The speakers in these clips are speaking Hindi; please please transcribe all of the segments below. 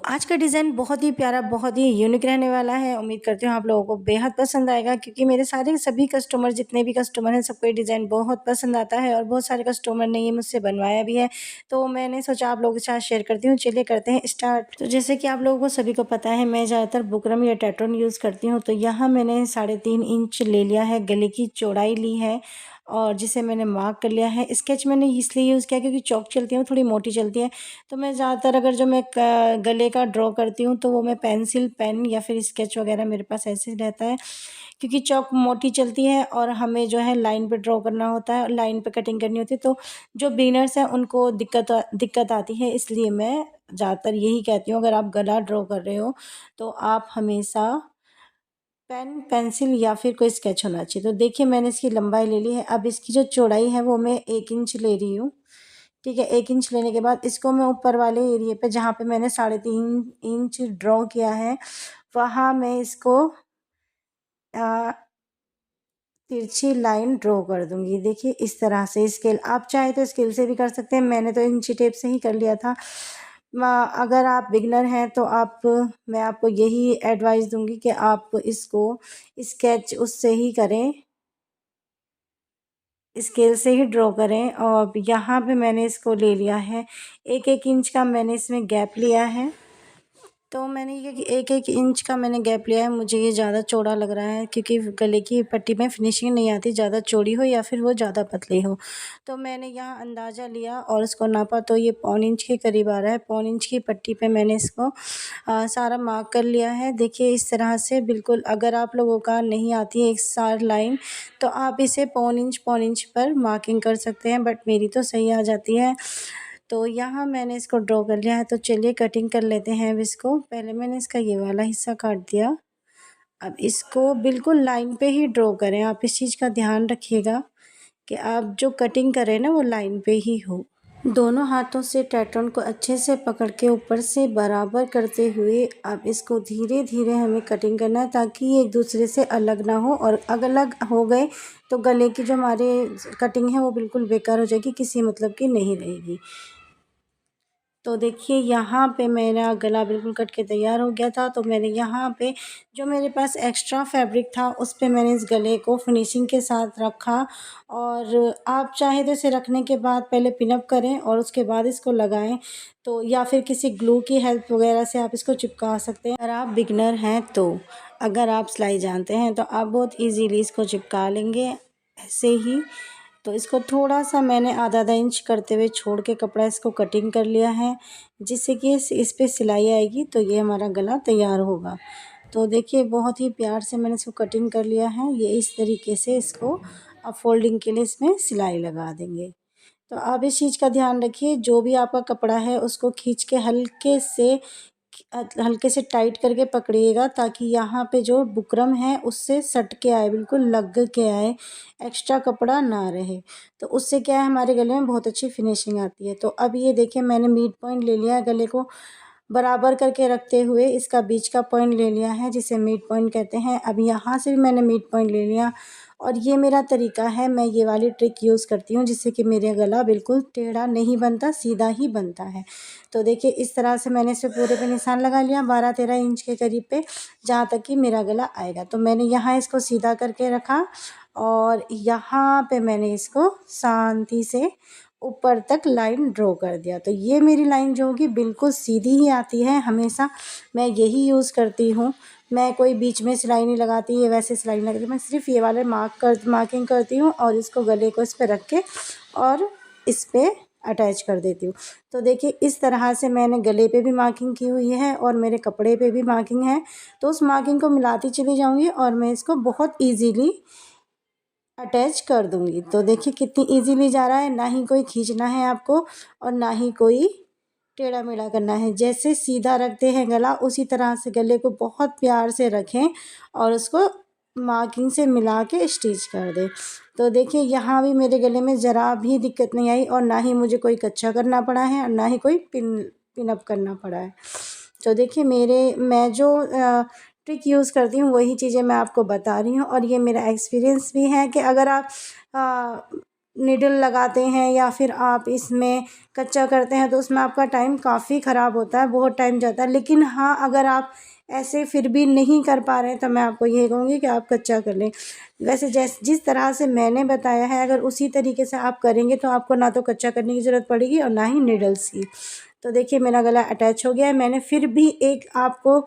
आज का डिज़ाइन बहुत ही प्यारा, बहुत ही यूनिक रहने वाला है। उम्मीद करती हूँ आप लोगों को बेहद पसंद आएगा क्योंकि मेरे सारे सभी कस्टमर जितने भी कस्टमर हैं सबको ये डिज़ाइन बहुत पसंद आता है और बहुत सारे कस्टमर ने ये मुझसे बनवाया भी है। तो मैंने सोचा आप लोगों के साथ शेयर करती हूँ। चलिए करते हैं स्टार्ट। तो जैसे कि आप लोगों को सभी को पता है मैं ज़्यादातर बुकरम या टेट्रॉन यूज़ करती हूँ। तो यहाँ मैंने 3.5 इंच ले लिया है, गले की चौड़ाई ली है और जिसे मैंने मार्क कर लिया है। स्केच मैंने इसलिए यूज़ किया क्योंकि चॉक चलती है वो थोड़ी मोटी चलती है। तो मैं ज़्यादातर अगर जो मैं गले का ड्रॉ करती हूँ तो वो मैं पेंसिल, पेन या फिर स्केच वगैरह मेरे पास ऐसे रहता है क्योंकि चॉक मोटी चलती है और हमें जो है लाइन पे ड्रॉ करना होता है और लाइन पे कटिंग करनी होती है। तो जो बिगिनर्स हैं उनको दिक्कत आती है, इसलिए मैं ज़्यादातर यही कहती हूँ अगर आप गला ड्रॉ कर रहे हो तो आप हमेशा पेन, पेंसिल या फिर कोई स्केच होना चाहिए। तो देखिए मैंने इसकी लंबाई ले ली है। अब इसकी जो चौड़ाई है वो मैं 1 इंच ले रही हूँ। ठीक है, 1 इंच लेने के बाद इसको मैं ऊपर वाले एरिया पे जहाँ पे मैंने 3.5 इंच ड्रॉ किया है, वहाँ मैं इसको अ, तिरछी लाइन ड्रॉ कर दूँगी। देखिए इस तरह से स्केल आप चाहे तो स्केल से भी कर सकते हैं, मैंने तो इंची टेप से ही कर लिया था। म अगर आप बिगिनर हैं तो मैं आपको यही एडवाइस दूँगी कि आप इसको स्केच उससे ही करें, स्केल से ही ड्रॉ करें। और अब यहाँ पे मैंने इसको ले लिया है, 1-1 इंच का मैंने इसमें गैप लिया है। तो मैंने ये कि 1-1 इंच का मैंने गैप लिया है। मुझे ये ज़्यादा चौड़ा लग रहा है क्योंकि गले की पट्टी में फिनिशिंग नहीं आती, ज़्यादा चौड़ी हो या फिर वो ज़्यादा पतली हो। तो मैंने यहाँ अंदाज़ा लिया और उसको नापा तो ये पौन इंच के करीब आ रहा है। पौन इंच की पट्टी पे मैंने इसको सारा मार्क कर लिया है। देखिए इस तरह से बिल्कुल अगर आप लोगों का नहीं आती है एक सार लाइन तो आप इसे पौन इंच पर मार्किंग कर सकते हैं, बट मेरी तो सही आ जाती है। तो यहाँ मैंने इसको ड्रॉ कर लिया है। तो चलिए कटिंग कर लेते हैं अब इसको। पहले मैंने इसका ये वाला हिस्सा काट दिया। अब इसको बिल्कुल लाइन पे ही ड्रॉ करें। आप इस चीज़ का ध्यान रखिएगा कि आप जो कटिंग करें ना वो लाइन पे ही हो। दोनों हाथों से टेट्रॉन को अच्छे से पकड़ के ऊपर से बराबर करते हुए अब इसको धीरे-धीरे हमें कटिंग करना है ताकि ये एक दूसरे से अलग ना हो, और अलग हो गए तो गले की जो हमारे कटिंग है वो बिल्कुल बेकार हो जाएगी, किसी मतलब की नहीं रहेगी। तो देखिए यहाँ पे मेरा गला बिल्कुल कट के तैयार हो गया था। तो मैंने यहाँ पे जो मेरे पास एक्स्ट्रा फैब्रिक था उस पे मैंने इस गले को फिनिशिंग के साथ रखा। और आप चाहे तो इसे रखने के बाद पहले पिन अप करें और उसके बाद इसको लगाएं, तो या फिर किसी ग्लू की हेल्प वगैरह से आप इसको चिपका सकते हैं। अगर आप बिगनर हैं तो अगर आप सिलाई जानते हैं तो आप बहुत ईजीली इसको चिपका लेंगे ऐसे ही। तो इसको थोड़ा-सा मैंने आधा-आधा इंच करते हुए छोड़ के कपड़ा इसको कटिंग कर लिया है, जिससे कि इस पे सिलाई आएगी तो ये हमारा गला तैयार होगा। तो देखिए बहुत ही प्यार से मैंने इसको कटिंग कर लिया है। ये इस तरीके से इसको अब फ़ोल्डिंग के लिए इसमें सिलाई लगा देंगे। तो आप इस चीज़ का ध्यान रखिए, जो भी आपका कपड़ा है उसको खींच के हल्के से टाइट करके पकड़िएगा ताकि यहाँ पे जो बुकरम है उससे सट के आए, बिल्कुल लग के आए, एक्स्ट्रा कपड़ा ना रहे। तो उससे क्या है हमारे गले में बहुत अच्छी फिनिशिंग आती है। तो अब ये देखिए मैंने मिड पॉइंट ले लिया है, गले को बराबर करके रखते हुए इसका बीच का पॉइंट ले लिया है जिसे मिड पॉइंट कहते हैं। अब यहाँ से भी मैंने मिड पॉइंट ले लिया और ये मेरा तरीका है, मैं ये वाली ट्रिक यूज़ करती हूँ जिससे कि मेरा गला बिल्कुल टेढ़ा नहीं बनता, सीधा ही बनता है। तो देखिए इस तरह से मैंने इसे पूरे पे निशान लगा लिया 12-13 इंच के करीब पे, जहाँ तक कि मेरा गला आएगा। तो मैंने यहाँ इसको सीधा करके रखा और यहाँ पे मैंने इसको शांति से ऊपर तक लाइन ड्रॉ कर दिया। तो ये मेरी लाइन जो होगी बिल्कुल सीधी ही आती है हमेशा, मैं यही यूज़ करती हूँ। मैं कोई बीच में सिलाई नहीं लगाती, ये वैसे सिलाई नहीं लगाती, मैं सिर्फ़ ये वाले मार्किंग करती हूँ और इसको गले को इस पे रख के और इस पे अटैच कर देती हूँ। तो देखिए इस तरह से मैंने गले पे भी मार्किंग की हुई है और मेरे कपड़े पे भी मार्किंग है। तो उस मार्किंग को मिलाती चली जाऊँगी और मैं इसको बहुत ईज़िली अटैच कर दूँगी। तो देखिए कितनी ईज़िली जा रहा है, ना ही कोई खींचना है आपको और ना ही कोई टेढ़ा-मेढ़ा करना है। जैसे सीधा रखते हैं गला उसी तरह से गले को बहुत प्यार से रखें और उसको मार्किंग से मिला के स्टिच कर दें। तो देखिए यहाँ भी मेरे गले में ज़रा भी दिक्कत नहीं आई और ना ही मुझे कोई कच्चा करना पड़ा है और ना ही कोई पिन अप करना पड़ा है। तो देखिए मैं जो ट्रिक यूज़ करती हूँ वही चीज़ें मैं आपको बता रही हूँ और ये मेरा एक्सपीरियंस भी है कि अगर आप नीडल लगाते हैं या फिर आप इसमें कच्चा करते हैं तो उसमें आपका टाइम काफ़ी ख़राब होता है, बहुत टाइम जाता है। लेकिन हाँ, अगर आप ऐसे फिर भी नहीं कर पा रहे हैं तो मैं आपको यही कहूँगी कि आप कच्चा कर लें। वैसे जिस तरह से मैंने बताया है, अगर उसी तरीके से आप करेंगे तो आपको ना तो कच्चा करने की ज़रूरत पड़ेगी और ना ही नीडल्स की। तो देखिए मेरा गला अटैच हो गया है। मैंने फिर भी एक आपको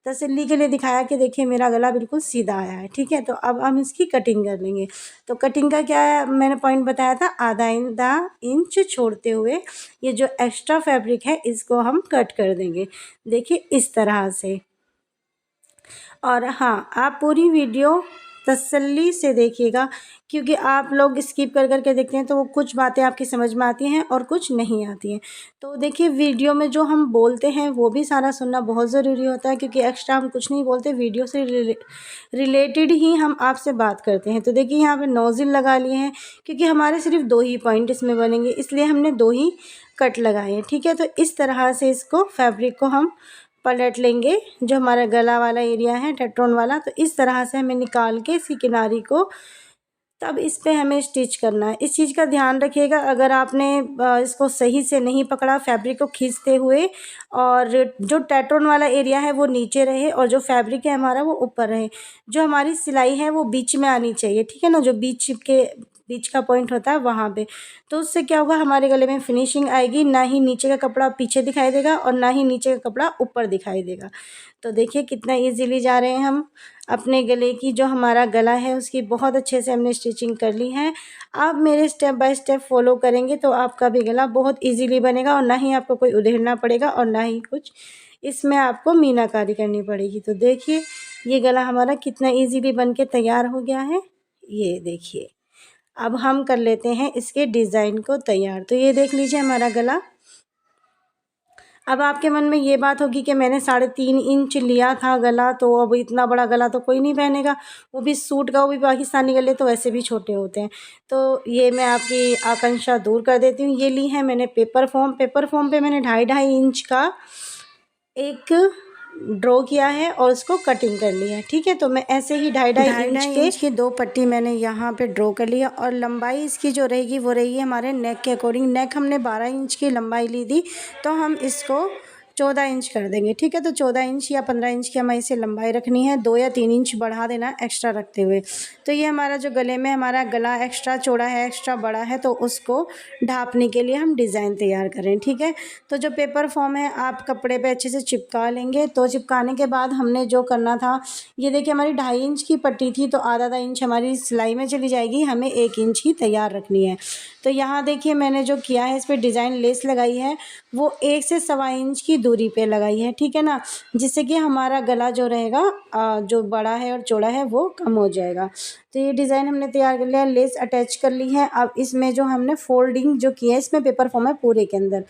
तसल्ली के लिए दिखाया कि देखिए मेरा गला बिल्कुल सीधा आया है, ठीक है। तो अब हम इसकी कटिंग कर लेंगे। तो कटिंग का क्या है, मैंने पॉइंट बताया था, आधा इंच छोड़ते हुए ये जो एक्स्ट्रा फैब्रिक है इसको हम कट कर देंगे, देखिए इस तरह से। और हाँ, आप पूरी वीडियो तसल्ली से देखिएगा, क्योंकि आप लोग स्किप कर कर के देखते हैं तो वो कुछ बातें आपकी समझ में आती हैं और कुछ नहीं आती हैं। तो देखिए वीडियो में जो हम बोलते हैं वो भी सारा सुनना बहुत ज़रूरी होता है, क्योंकि एक्स्ट्रा हम कुछ नहीं बोलते, वीडियो से रिलेटेड ही हम आपसे बात करते हैं। तो देखिए यहाँ पे नोज़िल लगा लिए हैं, क्योंकि हमारे सिर्फ 2 ही पॉइंट इसमें बनेंगे, इसलिए हमने 2 ही कट लगाए हैं, ठीक है। तो इस तरह से इसको फैब्रिक को हम पलट लेंगे, जो हमारा गला वाला एरिया है टेट्रोन वाला, तो इस तरह से हमें निकाल के इसकी किनारी को तब इस पे हमें स्टिच करना है। इस चीज़ का ध्यान रखिएगा, अगर आपने इसको सही से नहीं पकड़ा फैब्रिक को खींचते हुए, और जो टेट्रोन वाला एरिया है वो नीचे रहे और जो फैब्रिक है हमारा वो ऊपर रहे। जो हमारी सिलाई है वो बीच में आनी चाहिए, ठीक है ना, जो बीच का पॉइंट होता है वहाँ पे। तो उससे क्या होगा, हमारे गले में फिनिशिंग आएगी, ना ही नीचे का कपड़ा पीछे दिखाई देगा और ना ही नीचे का कपड़ा ऊपर दिखाई देगा। तो देखिए कितना इजीली जा रहे हैं हम। अपने गले की जो हमारा गला है उसकी बहुत अच्छे से हमने स्टिचिंग कर ली है। आप मेरे स्टेप बाय स्टेप फॉलो करेंगे तो आपका भी गला बहुत इजीली बनेगा, और ना ही आपको कोई उधेड़ना पड़ेगा और ना ही कुछ इसमें आपको मीनाकारी करनी पड़ेगी। तो देखिए ये गला हमारा कितना इजीली बन के तैयार हो गया है, ये देखिए। अब हम कर लेते हैं इसके डिज़ाइन को तैयार। तो ये देख लीजिए हमारा गला। अब आपके मन में ये बात होगी कि मैंने 3.5 इंच लिया था गला, तो अब इतना बड़ा गला तो कोई नहीं पहनेगा, वो भी सूट का, वो भी पाकिस्तानी गले तो वैसे भी छोटे होते हैं। तो ये मैं आपकी आकांक्षा दूर कर देती हूँ। ये ली है मैंने पेपर फॉर्म पे मैंने 2.5 इंच का एक ड्रॉ किया है और उसको कटिंग कर लिया है, ठीक है। तो मैं ऐसे ही 2.5 इंच की 2 पट्टी मैंने यहाँ पे ड्रॉ कर लिया, और लंबाई इसकी जो रहेगी वो रहेगी हमारे नेक के अकॉर्डिंग। नेक हमने 12 इंच की लंबाई ली थी, तो हम इसको 14 इंच कर देंगे, ठीक है। तो 14 इंच या 15 इंच की हमें इसे लंबाई रखनी है, 2 या 3 इंच बढ़ा देना एक्स्ट्रा रखते हुए। तो ये हमारा जो गले में हमारा गला एक्स्ट्रा चौड़ा है, एक्स्ट्रा बड़ा है, तो उसको ढाँपने के लिए हम डिज़ाइन तैयार करें, ठीक है। तो जो पेपर फॉर्म है आप कपड़े पे अच्छे से चिपका लेंगे। तो चिपकाने के बाद हमने जो करना था, ये देखिए हमारी 2.5 इंच की पट्टी थी, तो आधा इंच हमारी सिलाई में चली जाएगी, हमें 1 इंच ही तैयार रखनी है। तो यहाँ देखिए मैंने जो किया है, इस पर डिज़ाइन लेस लगाई है, वो 1 से 1.25 इंच की दूरी पे लगाई है, ठीक है ना, जिससे कि हमारा गला जो रहेगा जो बड़ा है और चौड़ा है वो कम हो जाएगा। तो ये डिज़ाइन हमने तैयार कर लिया, लेस अटैच कर ली है। अब इसमें जो हमने फोल्डिंग जो की है, इसमें पेपर फॉर्म है पूरे के अंदर,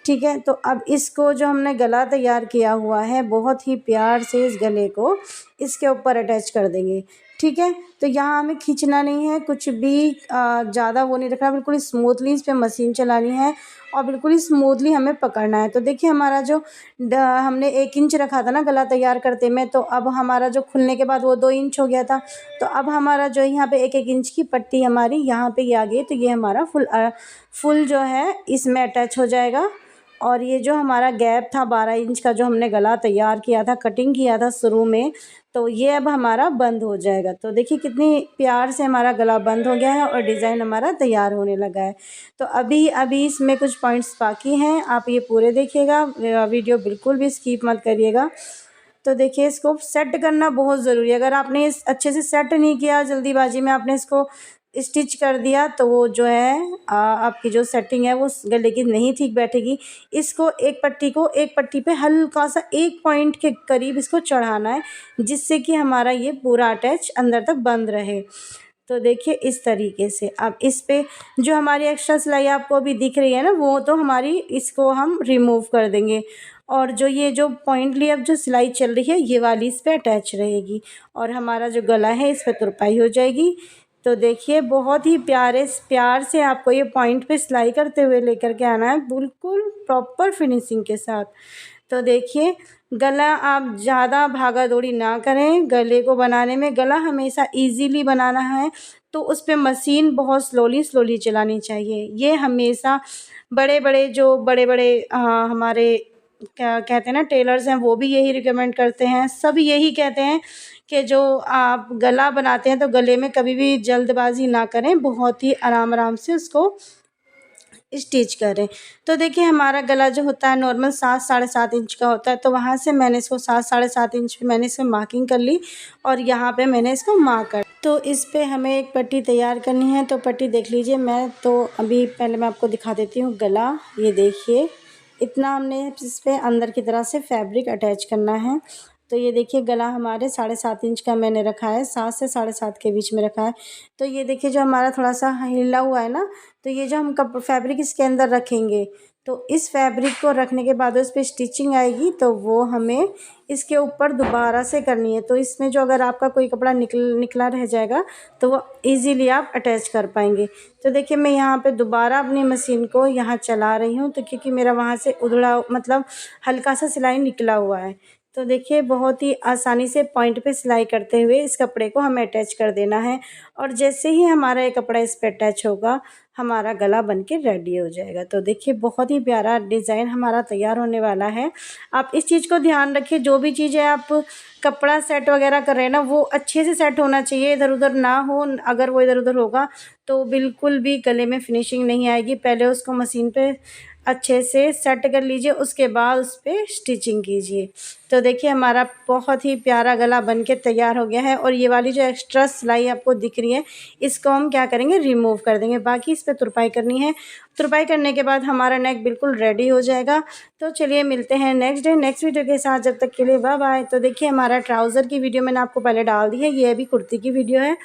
ठीक है। तो अब इसको जो हमने गला तैयार किया हुआ है, बहुत ही प्यार से इस गले को इसके ऊपर अटैच कर देंगे, ठीक है। तो यहाँ हमें खींचना नहीं है, कुछ भी ज़्यादा वो नहीं रखना, बिल्कुल स्मूथली इस पर मशीन चलानी है और बिल्कुल ही स्मूथली हमें पकड़ना है। तो देखिए हमारा जो हमने 1 इंच रखा था ना गला तैयार करते में, तो अब हमारा जो खुलने के बाद वो 2 इंच हो गया था। तो अब हमारा जो यहाँ पे 1-1 इंच की पट्टी हमारी यहाँ पे ये आ गई, तो ये हमारा फुल जो है इसमें अटैच हो जाएगा। और ये जो हमारा गैप था 12 इंच का, जो हमने गला तैयार किया था, कटिंग किया था शुरू में, तो ये अब हमारा बंद हो जाएगा। तो देखिए कितनी प्यार से हमारा गला बंद हो गया है और डिज़ाइन हमारा तैयार होने लगा है। तो अभी इसमें कुछ पॉइंट्स बाकी हैं, आप ये पूरे देखिएगा, वीडियो बिल्कुल भी स्किप मत करिएगा। तो देखिए इसको सेट करना बहुत ज़रूरी है। अगर आपने इस अच्छे से सेट नहीं किया, जल्दीबाजी में आपने इसको स्टिच कर दिया, तो वो जो है आपकी जो सेटिंग है वो गले की नहीं ठीक बैठेगी। इसको एक पट्टी पे हल्का सा 1 पॉइंट के करीब इसको चढ़ाना है, जिससे कि हमारा ये पूरा अटैच अंदर तक बंद रहे। तो देखिए इस तरीके से अब इस पे जो हमारी एक्स्ट्रा सिलाई आपको अभी दिख रही है ना, वो तो हमारी इसको हम रिमूव कर देंगे, और जो पॉइंटली अब जो सिलाई चल रही है ये वाली इस पे अटैच रहेगी, और हमारा जो गला है इस पे तुरपाई हो जाएगी। तो देखिए बहुत ही प्यार से आपको ये पॉइंट पे सिलाई करते हुए लेकर के आना है, बिल्कुल प्रॉपर फिनिशिंग के साथ। तो देखिए गला आप ज़्यादा भागा दौड़ी ना करें, गले को बनाने में गला हमेशा इजीली बनाना है, तो उस पे मशीन बहुत स्लोली चलानी चाहिए। ये हमेशा बड़े-बड़े हमारे क्या कहते हैं ना टेलर्स हैं, वो भी यही रिकमेंड करते हैं। सब यही कहते हैं कि जो आप गला बनाते हैं तो गले में कभी भी जल्दबाज़ी ना करें, बहुत ही आराम-आराम से उसको स्टिच करें। तो देखिए हमारा गला जो होता है नॉर्मल 7 साढ़े 7 इंच का होता है, तो वहाँ से मैंने इसको 7 साढ़े 7 इंच पे मैंने इसमें मार्किंग कर ली और यहाँ पे मैंने इसको मार्क कर। तो इस पे हमें एक पट्टी तैयार करनी है, तो पट्टी देख लीजिए। मैं तो अभी पहले मैं आपको दिखा देती हूँ गला। ये देखिए इतना हमने इस पे अंदर की तरह से फैब्रिक अटैच करना है। तो ये देखिए गला हमारे 7.5 इंच का मैंने रखा है, 7 से 7.5 के बीच में रखा है। तो ये देखिए जो हमारा थोड़ा सा हिला हुआ है ना, तो ये जो हम फैब्रिक इसके अंदर रखेंगे, तो इस फैब्रिक को रखने के बाद उस पर स्टिचिंग आएगी, तो वो हमें इसके ऊपर दोबारा से करनी है। तो इसमें जो अगर आपका कोई कपड़ा निकला रह जाएगा तो वो इजीली आप अटैच कर पाएंगे। तो देखिए मैं यहाँ पे दोबारा अपनी मशीन को यहाँ चला रही हूँ, तो क्योंकि मेरा वहाँ से उधड़ा मतलब हल्का सा सिलाई निकला हुआ है। तो देखिए बहुत ही आसानी से पॉइंट पे सिलाई करते हुए इस कपड़े को हमें अटैच कर देना है, और जैसे ही हमारा ये कपड़ा इस पे अटैच होगा हमारा गला बन के रेडी हो जाएगा। तो देखिए बहुत ही प्यारा डिज़ाइन हमारा तैयार होने वाला है। आप इस चीज़ को ध्यान रखिए, जो भी चीज़ें आप कपड़ा सेट वगैरह कर रहे हैं ना, वो अच्छे से सेट होना चाहिए, इधर उधर ना हो। अगर वो इधर उधर होगा तो बिल्कुल भी गले में फिनिशिंग नहीं आएगी। पहले उसको मशीन पे अच्छे से सेट कर लीजिए, उसके बाद उस पर स्टिचिंग कीजिए। तो देखिए हमारा बहुत ही प्यारा गला बन के तैयार हो गया है। और ये वाली जो एक्स्ट्रा सिलाई आपको दिख रही है, इसको हम क्या करेंगे, रिमूव कर देंगे। बाकी इस पर तुरपाई करनी है। तुरपाई करने के बाद हमारा नेक बिल्कुल रेडी हो जाएगा। तो चलिए मिलते हैं नेक्स्ट डे नेक्स्ट वीडियो के साथ। जब तक के लिए बाय बाय। तो देखिए हमारा ट्राउज़र की वीडियो मैंने आपको पहले डाल दी है, ये अभी कुर्ती की वीडियो है।